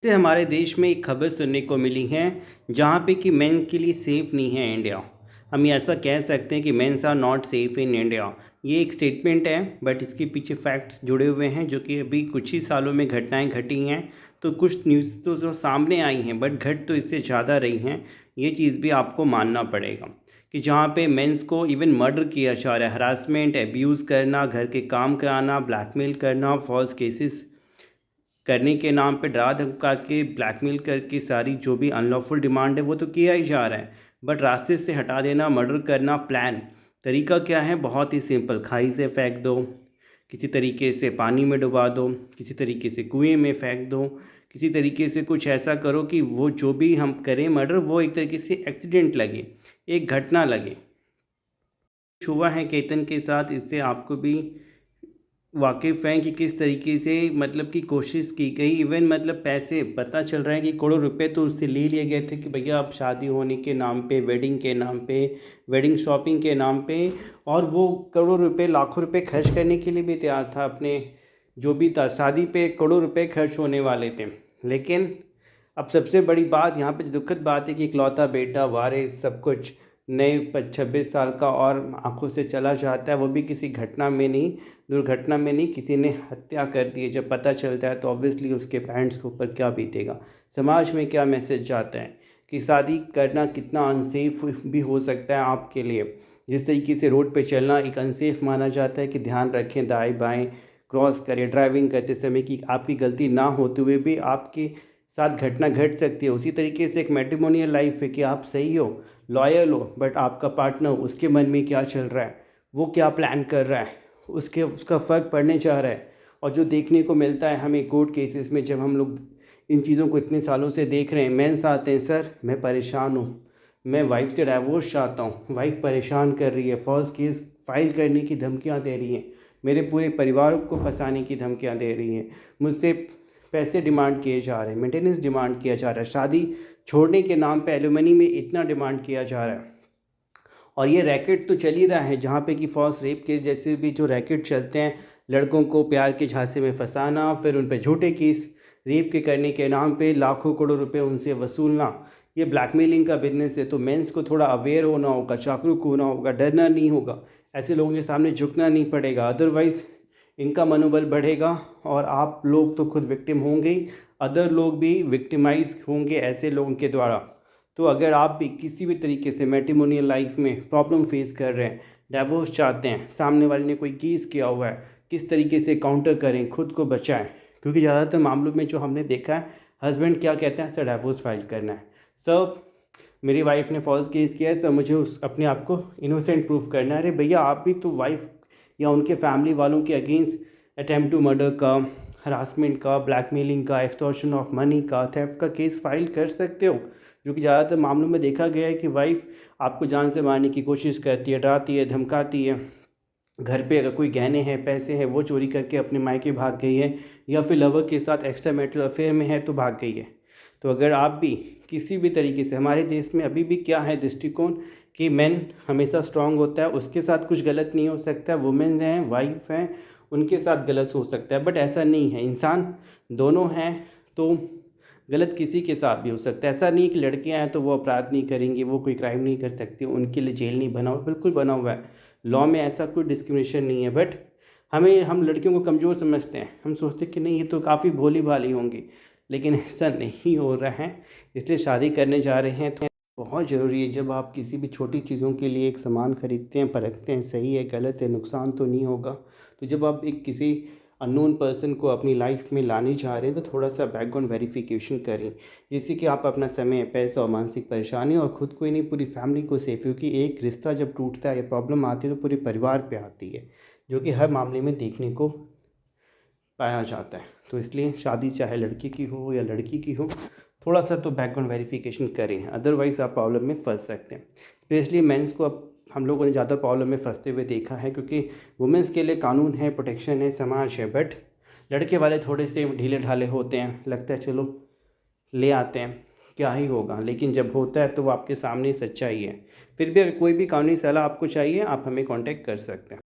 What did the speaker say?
से हमारे देश में एक खबर सुनने को मिली है जहाँ पे कि मेन के लिए सेफ़ नहीं है इंडिया। हम ये ऐसा कह सकते हैं कि mens are not safe in India. ये एक स्टेटमेंट है बट इसके पीछे फैक्ट्स जुड़े हुए हैं जो कि अभी कुछ ही सालों में घटनाएं घटी हैं। तो कुछ न्यूज़ तो जो सामने आई हैं बट घट तो इससे ज़्यादा रही हैं। ये चीज़ भी आपको मानना पड़ेगा कि जहाँ पे मेंस को इवन मर्डर किया जा रहा है, हरासमेंट, एब्यूज़ करना, घर के काम कराना, ब्लैकमेल करना, फॉल्स केसेस करने के नाम पे डरा धमका के ब्लैकमेल करके सारी जो भी अनलॉफुल डिमांड है वो तो किया ही जा रहा है। बट रास्ते से हटा देना, मर्डर करना, प्लान तरीका क्या है? बहुत ही सिंपल, खाई से फेंक दो, किसी तरीके से पानी में डुबा दो, किसी तरीके से कुएं में फेंक दो, किसी तरीके से कुछ ऐसा करो कि वो जो भी हम करें मर्डर वो एक तरीके से एक्सीडेंट लगे, एक घटना लगे। हुआ है केतन के साथ, इससे आपको भी वाकिफ़ हैं कि किस तरीके से मतलब कि कोशिश की गई। इवन मतलब पैसे पता चल रहा है कि करोड़ों रुपए तो उससे ले लिए गए थे कि भैया आप शादी होने के नाम पे, वेडिंग के नाम पे, वेडिंग शॉपिंग के नाम पे, और वो करोड़ों रुपए, लाखों रुपए खर्च करने के लिए भी तैयार था। अपने जो भी था शादी पे करोड़ों रुपए खर्च होने वाले थे। लेकिन अब सबसे बड़ी बात यहाँ पे जो दुखद बात है कि इकलौता बेटा, वारिस, सब कुछ नए 26 साल का और आंखों से चला जाता है, वो भी किसी घटना में नहीं, दुर्घटना में नहीं, किसी ने हत्या कर दी है। जब पता चलता है तो ऑब्वियसली उसके पेरेंट्स के ऊपर क्या बीतेगा, समाज में क्या मैसेज जाता है कि शादी करना कितना अनसेफ भी हो सकता है आपके लिए। जिस तरीके से रोड पे चलना एक अनसेफ माना जाता है कि ध्यान रखें, दाएं बाएं क्रॉस करें, ड्राइविंग करते समय कि आपकी गलती ना होते हुए भी आपके साथ घटना घट सकती है। उसी तरीके से एक मैट्रिमोनियल लाइफ है कि आप सही हो, लॉयल हो, बट आपका पार्टनर, उसके मन में क्या चल रहा है, वो क्या प्लान कर रहा है, उसका फ़र्क पड़ने जा रहा है। और जो देखने को मिलता है हमें कोर्ट केसेस में, जब हम लोग इन चीज़ों को इतने सालों से देख रहे हैं, मेंस आते हैं, सर मैं परेशान हूँ, मैं वाइफ से डाइवोर्स चाहता हूँ, वाइफ परेशान कर रही है, फर्स्ट केस फाइल करने की धमकियाँ दे रही हैं, मेरे पूरे परिवार को फंसाने की धमकियाँ दे रही हैं, मुझसे पैसे डिमांड किए जा रहे हैं, मेंटेनेंस डिमांड किया जा रहा है, शादी छोड़ने के नाम पे एलुमनी में इतना डिमांड किया जा रहा है। और ये रैकेट तो चल ही रहा है जहाँ पे कि फॉल्स रेप केस जैसे भी जो रैकेट चलते हैं, लड़कों को प्यार के झांसे में फंसाना, फिर उन पे झूठे केस रेप के करने के नाम पे लाखों करोड़ रुपए उनसे वसूलना, ये ब्लैकमेलिंग का बिजनेस है। तो मेंस को थोड़ा अवेयर होना होगा, जागरूक होना होगा, डरना नहीं होगा, ऐसे लोगों के सामने झुकना नहीं पड़ेगा, अदरवाइज़ इनका मनोबल बढ़ेगा और आप लोग तो खुद विक्टिम होंगे ही, अदर लोग भी विक्टिमाइज होंगे ऐसे लोगों के द्वारा। तो अगर आप भी किसी भी तरीके से मैट्रिमोनियल लाइफ में प्रॉब्लम फेस कर रहे हैं, डाइवोर्स चाहते हैं, सामने वाले ने कोई केस किया हुआ है, किस तरीके से काउंटर करें, खुद को बचाएं। क्योंकि ज़्यादातर मामलों में जो हमने देखा है, हस्बैंड क्या कहते हैं, सर डाइवोर्स फाइल करना है, सर मेरी वाइफ ने फॉल्स केस किया है, सर मुझे उस अपने आप को इनोसेंट प्रूफ करना है। अरे भैया, आप भी तो वाइफ या उनके फैमिली वालों के अगेंस्ट अटेम्प्ट टू मर्डर का, हरासमेंट का, ब्लैकमेलिंग का, एक्सटॉर्शन ऑफ मनी का, थेफ्ट का केस फाइल कर सकते हो। जो कि ज़्यादातर मामलों में देखा गया है कि वाइफ आपको जान से मारने की कोशिश करती है, डराती है, धमकाती है, घर पे अगर कोई गहने हैं, पैसे हैं, वो चोरी करके अपने मायके भाग गई है, या फिर लवर के साथ एक्स्ट्रा मैरिटल अफेयर में है तो भाग गई है। तो अगर आप भी किसी भी तरीके से, हमारे देश में अभी भी क्या है दृष्टिकोण कि मेन हमेशा स्ट्रांग होता है, उसके साथ कुछ गलत नहीं हो सकता, वुमेन हैं, वाइफ हैं, उनके साथ गलत हो सकता है, बट ऐसा नहीं है। इंसान दोनों हैं तो गलत किसी के साथ भी हो सकता है। ऐसा नहीं कि लड़कियां हैं तो वो अपराध नहीं करेंगी, वो कोई क्राइम नहीं कर सकती, उनके लिए जेल नहीं बना हुआ, बिल्कुल बना हुआ है, लॉ में ऐसा कोई डिस्क्रिमिनेशन नहीं है। बट हम लड़कियों को कमज़ोर समझते हैं, हम सोचते हैं कि नहीं ये तो काफ़ी भोली भाली होंगी, लेकिन ऐसा नहीं हो रहा है। इसलिए शादी करने जा रहे हैं तो बहुत ज़रूरी है, जब आप किसी भी छोटी चीज़ों के लिए एक सामान खरीदते हैं, परखते हैं सही है गलत है, नुकसान तो नहीं होगा। तो जब आप एक किसी अननोन पर्सन को अपनी लाइफ में लाने जा रहे हैं तो थोड़ा सा बैकग्राउंड वेरिफिकेशन करें, जिससे कि आप अपना समय, पैसा और मानसिक परेशानी और ख़ुद को ही नहीं पूरी फैमिली को सेफ, क्योंकि एक रिश्ता जब टूटता है या प्रॉब्लम आती है तो पूरे परिवार पे आती है, जो कि हर मामले में देखने को पाया जाता है। तो इसलिए शादी चाहे लड़के की हो या लड़की की हो, थोड़ा सा तो बैकग्राउंड वेरिफिकेशन करें, अदरवाइज़ आप प्रॉब्लम में फंस सकते हैं। तो इसलिए मेंस को अब हम लोगों ने ज़्यादा प्रॉब्लम में फंसते हुए देखा है, क्योंकि वुमेंस के लिए कानून है, प्रोटेक्शन है, समाज है, बट लड़के वाले थोड़े से ढीले ढाले होते हैं, लगता है चलो ले आते हैं, क्या ही होगा, लेकिन जब होता है तो वो आपके सामने सच्चाई है। फिर भी अगर कोई भी कानूनी सलाह आपको चाहिए, आप हमें कांटेक्ट कर सकते हैं।